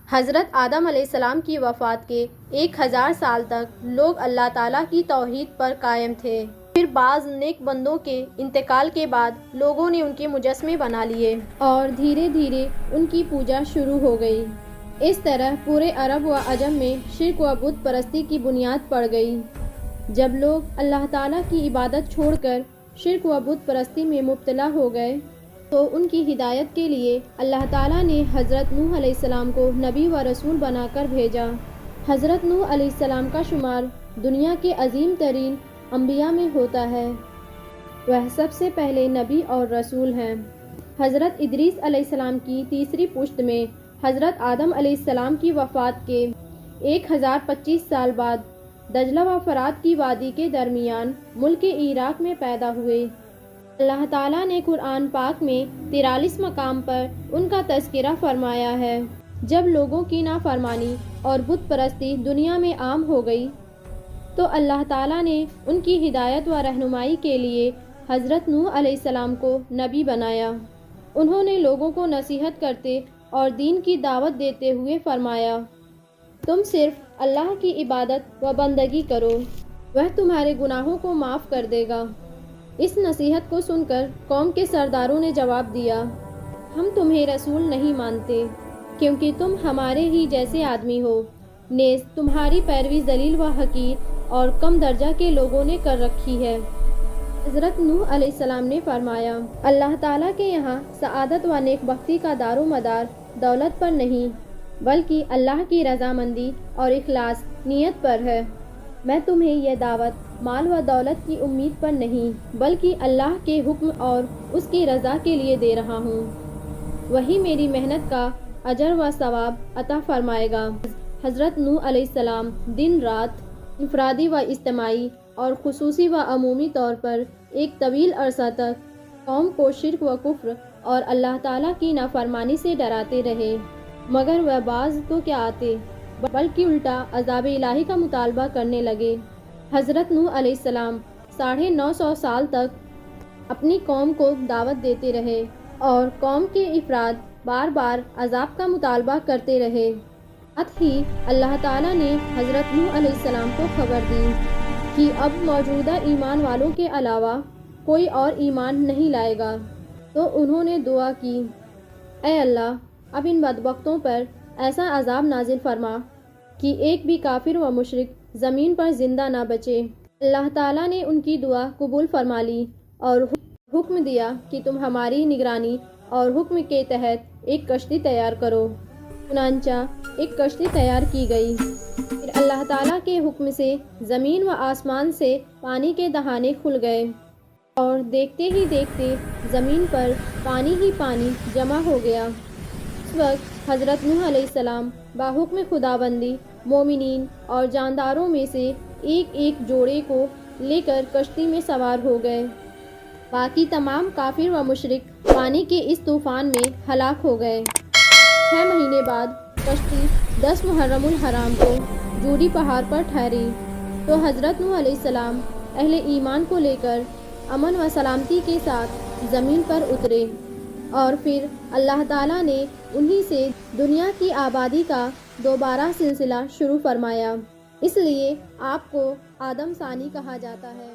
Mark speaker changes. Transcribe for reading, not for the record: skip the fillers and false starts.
Speaker 1: حضرت آدم علیہ السلام کی وفات کے 1000 سال تک لوگ اللہ تعالیٰ کی توحید پر قائم تھے۔ پھر بعض نیک بندوں کے انتقال کے بعد لوگوں نے ان کے مجسمے بنا لیے اور دھیرے دھیرے ان کی پوجا شروع ہو گئی۔ اس طرح پورے عرب و عجم میں شرک و بت پرستی کی بنیاد پڑ گئی۔ جب لوگ اللہ تعالیٰ کی عبادت چھوڑ کر شرک و بت پرستی میں مبتلا ہو گئے تو ان کی ہدایت کے لیے اللہ تعالیٰ نے حضرت نوح علیہ السلام کو نبی و رسول بنا کر بھیجا۔ حضرت نوح علیہ السلام کا شمار دنیا کے عظیم ترین انبیاء میں ہوتا ہے۔ وہ سب سے پہلے نبی اور رسول ہیں۔ حضرت ادریس علیہ السلام کی تیسری پشت میں حضرت آدم علیہ السلام کی وفات کے 1025 سال بعد دجلہ و فرات کی وادی کے درمیان ملک عراق میں پیدا ہوئے۔ اللہ تعالیٰ نے قرآن پاک میں 43 مقام پر ان کا تذکرہ فرمایا ہے۔ جب لوگوں کی نافرمانی اور بت پرستی دنیا میں عام ہو گئی تو اللہ تعالیٰ نے ان کی ہدایت و رہنمائی کے لیے حضرت نوح علیہ السلام کو نبی بنایا۔ انہوں نے لوگوں کو نصیحت کرتے اور دین کی دعوت دیتے ہوئے فرمایا، تم صرف اللہ کی عبادت و بندگی کرو، وہ تمہارے گناہوں کو معاف کر دے گا۔ اس نصیحت کو سن کر قوم کے سرداروں نے جواب دیا، ہم تمہیں رسول نہیں مانتے کیونکہ تم ہمارے ہی جیسے آدمی ہو، نیز تمہاری پیروی ذلیل و حقیر اور کم درجہ کے لوگوں نے کر رکھی ہے۔ حضرت نوح علیہ السلام نے فرمایا، اللہ تعالیٰ کے یہاں سعادت و نیک بختی کا دار و مدار دولت پر نہیں بلکہ اللہ کی رضامندی اور اخلاص نیت پر ہے۔ میں تمہیں یہ دعوت مال و دولت کی امید پر نہیں بلکہ اللہ کے حکم اور اس کی رضا کے لیے دے رہا ہوں، وہی میری محنت کا اجر و ثواب عطا فرمائے گا۔ حضرت نوح علیہ السلام دن رات انفرادی و اجتماعی اور خصوصی و عمومی طور پر ایک طویل عرصہ تک قوم کو شرک و کفر اور اللہ تعالیٰ کی نافرمانی سے ڈراتے رہے، مگر وہ باز تو کیا آتے بلکہ الٹا عذاب الہی کا مطالبہ کرنے لگے۔ حضرت نوح علیہ السلام 950 سال تک اپنی قوم کو دعوت دیتے رہے اور قوم کے افراد بار بار عذاب کا مطالبہ کرتے رہے۔ ساتھ ہی اللہ تعالیٰ نے حضرت نوح علیہ السلام کو خبر دی کہ اب موجودہ ایمان والوں کے علاوہ کوئی اور ایمان نہیں لائے گا، تو انہوں نے دعا کی، اے اللہ اب ان بدبختوں پر ایسا عذاب نازل فرما کہ ایک بھی کافر و مشرک زمین پر زندہ نہ بچے۔ اللہ تعالیٰ نے ان کی دعا قبول فرما لی اور حکم دیا کہ تم ہماری نگرانی اور حکم کے تحت ایک کشتی تیار کرو۔ چنانچہ ایک کشتی تیار کی گئی۔ پھر اللہ تعالیٰ کے حکم سے زمین و آسمان سے پانی کے دہانے کھل گئے اور دیکھتے ہی دیکھتے زمین پر پانی ہی پانی جمع ہو گیا۔ اس وقت حضرت نوح علیہ السلام باحکم خداوندی مومنین اور جانداروں میں سے ایک ایک جوڑے کو لے کر کشتی میں سوار ہو گئے۔ باقی تمام کافر و مشرک پانی کے اس طوفان میں ہلاک ہو گئے۔ 6 مہینے بعد کشتی 10 محرم الحرام کو جوڑی پہاڑ پر ٹھہری تو حضرت نوح علیہ السلام اہل ایمان کو لے کر امن و سلامتی کے ساتھ زمین پر اترے، اور پھر اللہ تعالیٰ نے انہی سے دنیا کی آبادی کا دوبارہ سلسلہ شروع فرمایا، اس لیے آپ کو آدم ثانی کہا جاتا ہے۔